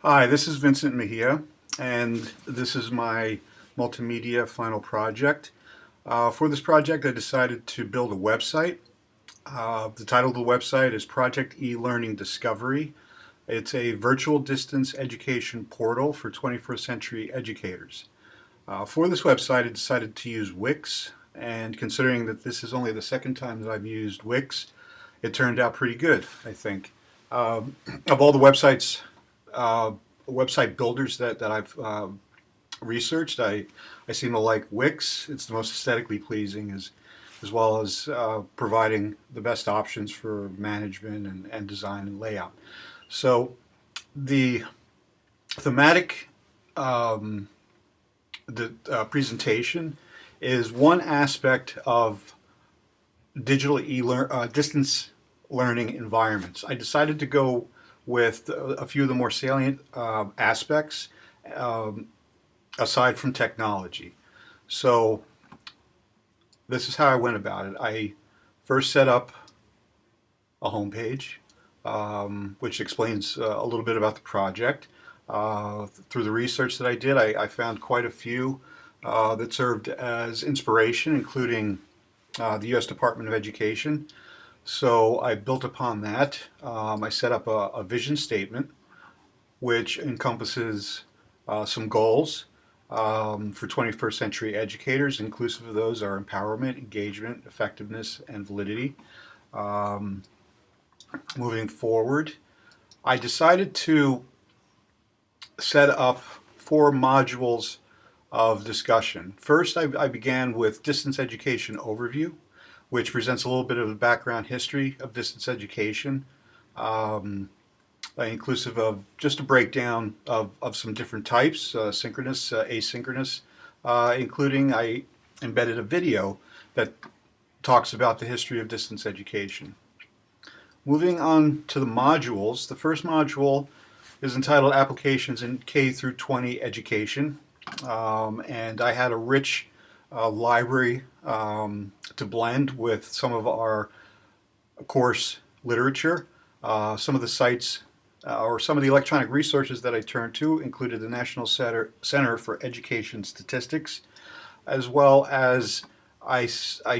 Hi, this is Vincent Mejia, and this is my multimedia final project. For this project, I decided to build a website. The title of the website is Project E-Learning Discovery. It's a virtual distance education portal for 21st century educators. For this website, I decided to use Wix, and considering that this is only the second time that I've used Wix, it turned out pretty good, I think. Of all the uh, website builders that I've researched, I seem to like Wix. It's the most aesthetically pleasing, as well as providing the best options for management and design and layout. So the thematic um, the presentation is one aspect of digital distance learning environments. I decided to go with a few of the more salient aspects um, aside from technology. So this is how I went about it. I first set up a homepage, which explains a little bit about the project. Through the research that I did, I found quite a few that served as inspiration, including the U.S. Department of Education. So I built upon that. I set up a vision statement, which encompasses some goals for 21st century educators. Inclusive of those are empowerment, engagement, effectiveness, and validity. Um, Moving forward, I decided to set up 4 modules of discussion. First, I began with distance education overview, which presents a little bit of the background history of distance education, um, inclusive of just a breakdown of some different types, synchronous, asynchronous, including I embedded a video that talks about the history of distance education. Moving on to the modules, the first module is entitled Applications in K through 20 Education. And I had a rich library to blend with some of our course literature. Some of the sites or some of the electronic resources that I turned to included the National Center for Education Statistics, as well as I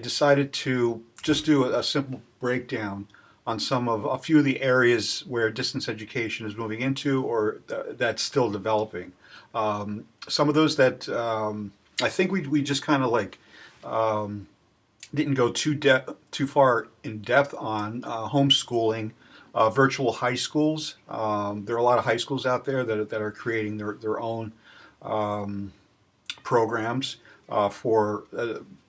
decided to just do a simple breakdown on a few of the areas where distance education is moving into or that's still developing. Some of those that I think we just kind of like didn't go too far in depth on homeschooling, virtual high schools. There are a lot of high schools out there that are creating their own um, programs for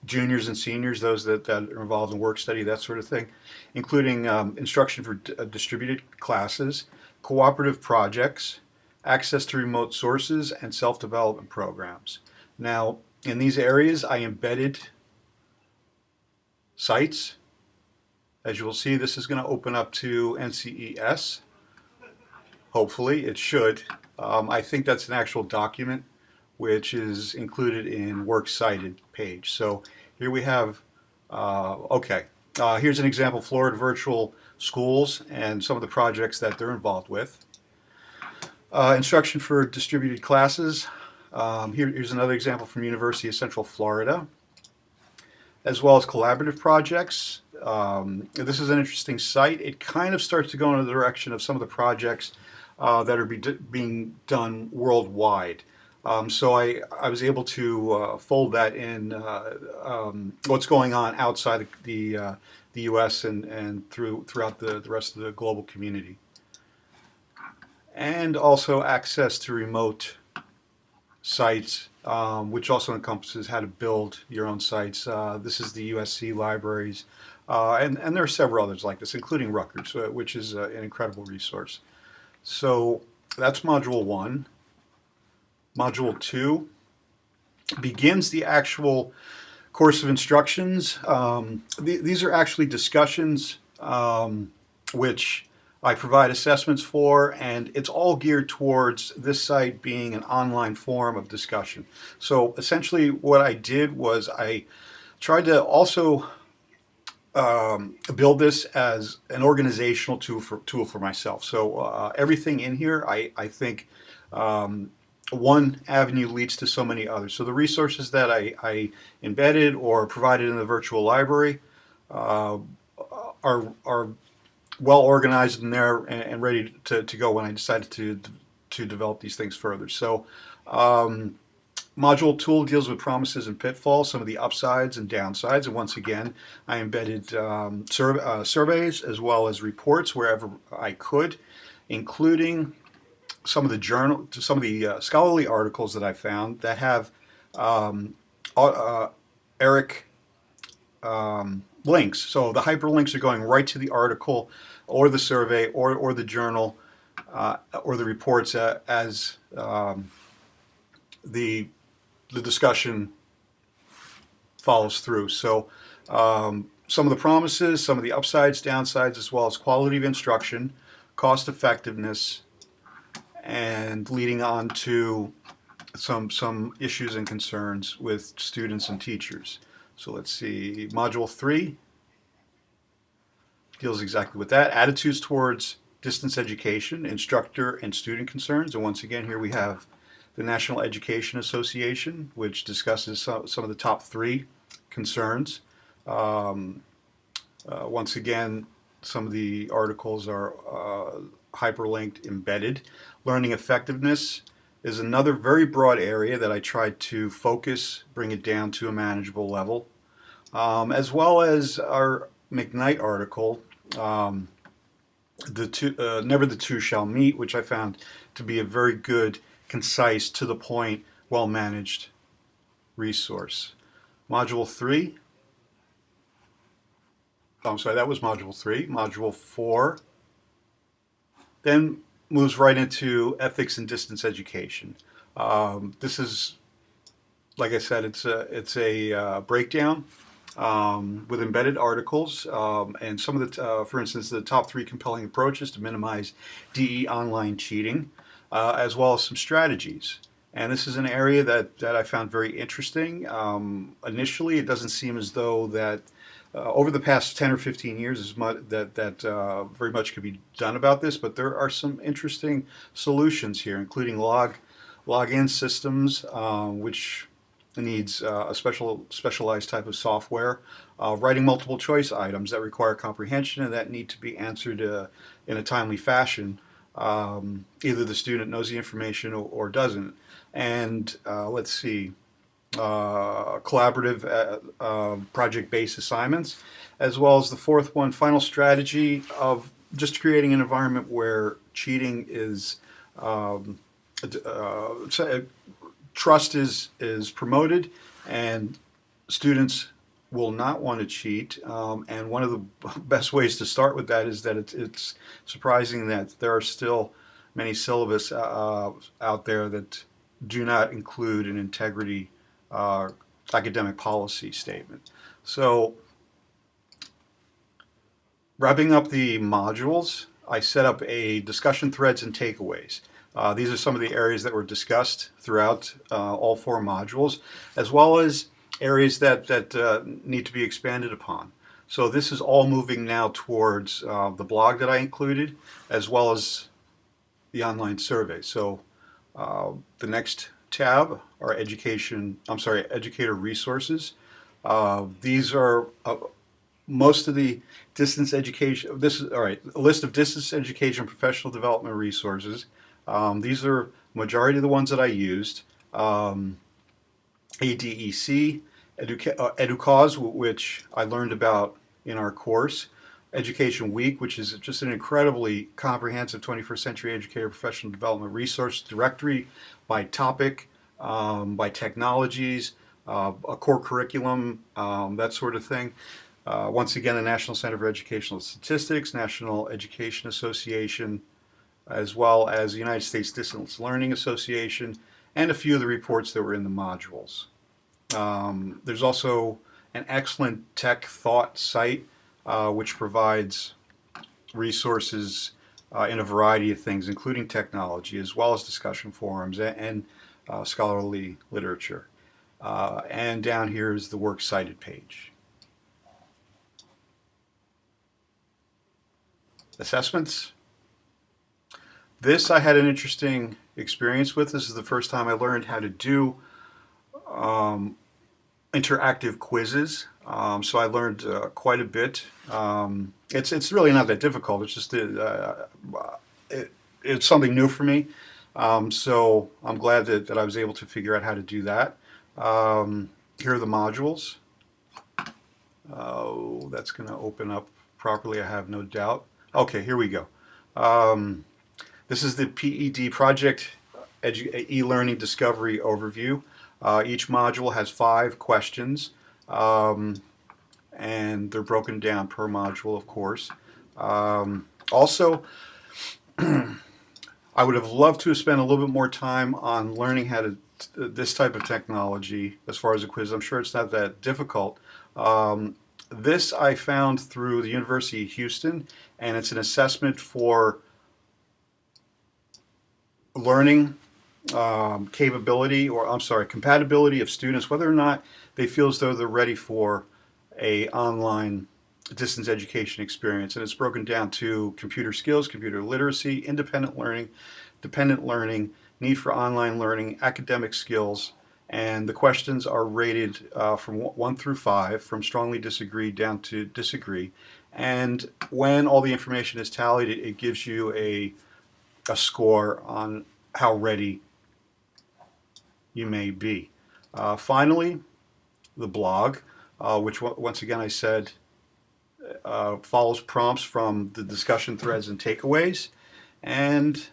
juniors and seniors, those that are involved in work study, that sort of thing, including instruction for distributed classes, cooperative projects, access to remote sources, and self-development programs. Now, in these areas, I embedded sites. As you will see, this is going to open up to NCES. Hopefully, it should. I think that's an actual document which is included in Works Cited page. So here we have, okay, here's an example, Florida Virtual Schools and some of the projects that they're involved with. Instruction for distributed classes. Here's another example from University of Central Florida, as well as collaborative projects. This is an interesting site. It kind of starts to go in the direction of some of the projects that are being done worldwide. So I was able to fold that in what's going on outside the U.S. and throughout the rest of the global community, and also access to remote sites, which also encompasses how to build your own sites. This is the USC libraries, and there are several others like this, including Rutgers, which is an incredible resource. So that's Module 1. Module 2 begins the actual course of instructions. These are actually discussions which I provide assessments for, and it's all geared towards this site being an online forum of discussion. So essentially what I did was I tried to also build this as an organizational tool for myself. So everything in here, I think one avenue leads to so many others. So the resources that I embedded or provided in the virtual library uh, are well organized in there and ready to go when I decided to develop these things further. So module tool deals with promises and pitfalls, some of the upsides and downsides. And once again, I embedded surveys as well as reports wherever I could, including some of the scholarly articles that I found that have Eric links. So the hyperlinks are going right to the article or the survey or the journal or the reports as the discussion follows through. So some of the promises, some of the upsides, downsides, as well as quality of instruction, cost effectiveness, and leading on to some issues and concerns with students and teachers. So let's see, Module 3 deals exactly with that. Attitudes towards distance education, instructor and student concerns. And once again, here we have the National Education Association, which discusses some of the top 3 concerns. Once again, some of the articles are hyperlinked, embedded. Learning effectiveness is another very broad area that I tried to focus, bring it down to a manageable level, as well as our McKnight article, Never the Two Shall Meet, which I found to be a very good, concise, to the point, well-managed resource. Module 3. Oh, I'm sorry, that was Module 3. Module 4 then moves right into ethics and distance education. This is, like I said, it's a breakdown with embedded articles and some of the, for instance, the top 3 compelling approaches to minimize DE online cheating, as well as some strategies. And this is an area that I found very interesting. Initially, it doesn't seem as though that over the past 10 or 15 years that very much could be done about this, but there are some interesting solutions here, including login systems, which needs a specialized type of software, writing multiple choice items that require comprehension and that need to be answered in a timely fashion. Either the student knows the information or doesn't. And let's see, collaborative project-based assignments, as well as the 4th one, final strategy of just creating an environment where cheating is trust is promoted and students will not want to cheat. And one of the best ways to start with that is that it's surprising that there are still many syllabus out there that do not include an integrity academic policy statement. So wrapping up the modules, I set up a discussion threads and takeaways. These are some of the areas that were discussed throughout all 4 modules, as well as areas that need to be expanded upon. So this is all moving now towards the blog that I included, as well as the online survey. So the next tab are educator resources. These are most of the distance education. This is all right. A list of distance education professional development resources. These are majority of the ones that I used. ADEC, EduCause, which I learned about in our course. Education Week, which is just an incredibly comprehensive 21st century educator professional development resource directory by topic, by technologies, a core curriculum, that sort of thing. Once again, the National Center for Educational Statistics, National Education Association, as well as the United States Distance Learning Association, and a few of the reports that were in the modules. There's also an excellent tech thought site which provides resources in a variety of things, including technology, as well as discussion forums and scholarly literature. And down here is the works cited page. assessments. This I had an interesting experience with. This is the first time I learned how to do interactive quizzes. So I learned quite a bit. It's really not that difficult. It's just it's something new for me. So I'm glad that I was able to figure out how to do that. Here are the modules. Oh, that's going to open up properly, I have no doubt. Okay, here we go. This is the P.E.D. project e-learning discovery overview. Each module has 5 questions, and they're broken down per module, of course. Also, I would have loved to have spent a little bit more time on learning how to this type of technology as far as a quiz. I'm sure it's not that difficult. This I found through the University of Houston, and it's an assessment for learning compatibility of students, whether or not they feel as though they're ready for a online distance education experience. And it's broken down to computer skills, computer literacy, independent learning, dependent learning, need for online learning, academic skills, and the questions are rated from 1 through 5, from strongly disagree down to disagree. And when all the information is tallied, it gives you a score on how ready you may be. Finally, the blog, which once again I said follows prompts from the discussion threads and takeaways. And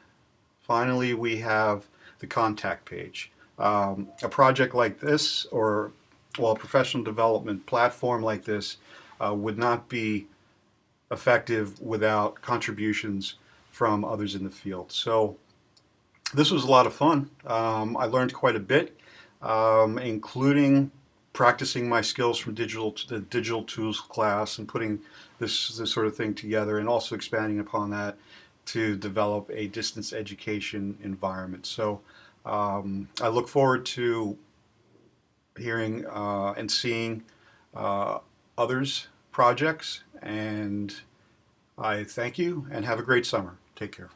finally, we have the contact page. A project like this, or a professional development platform like this, would not be effective without contributions from others in the field. So this was a lot of fun. I learned quite a bit, including practicing my skills from the digital tools class and putting this sort of thing together, and also expanding upon that to develop a distance education environment. So I look forward to hearing and seeing others' projects, and I thank you and have a great summer. Take care.